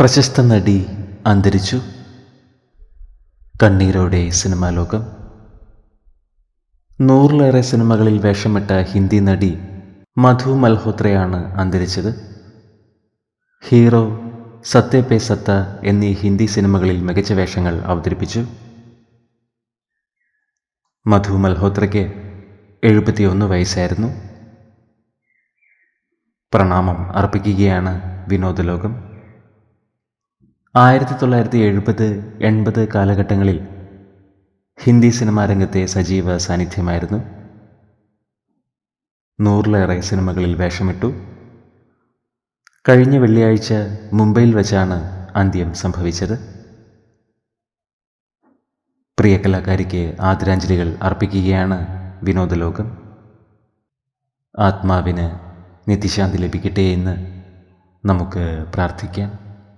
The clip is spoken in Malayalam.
പ്രശസ്ത നടി അന്തരിച്ചു. കണ്ണീരോടെ സിനിമാ ലോകം. 100-ലേറെ സിനിമകളിൽ വേഷമിട്ട ഹിന്ദി നടി മധു മൽഹോത്രയാണ് അന്തരിച്ചത്. ഹീറോ, സത്യ പേ സത്ത എന്നീ ഹിന്ദി സിനിമകളിൽ മികച്ച വേഷങ്ങൾ അവതരിപ്പിച്ചു. മധു മൽഹോത്രയ്ക്ക് 71 വയസ്സായിരുന്നു. പ്രണാമം അർപ്പിക്കുകയാണ് വിനോദലോകം. 1970-80 കാലഘട്ടങ്ങളിൽ ഹിന്ദി സിനിമാ രംഗത്തെ സജീവ സാന്നിധ്യമായിരുന്നു. 100-ലേറെ സിനിമകളിൽ വേഷമിട്ടു. കഴിഞ്ഞ വെള്ളിയാഴ്ച മുംബൈയിൽ വച്ചാണ് അന്ത്യം സംഭവിച്ചത്. പ്രിയ കലാകാരിക്ക് ആദരാഞ്ജലികൾ അർപ്പിക്കുകയാണ് വിനോദലോകം. ആത്മാവിന് നിത്യശാന്തി ലഭിക്കട്ടെ എന്ന് നമുക്ക് പ്രാർത്ഥിക്കാം.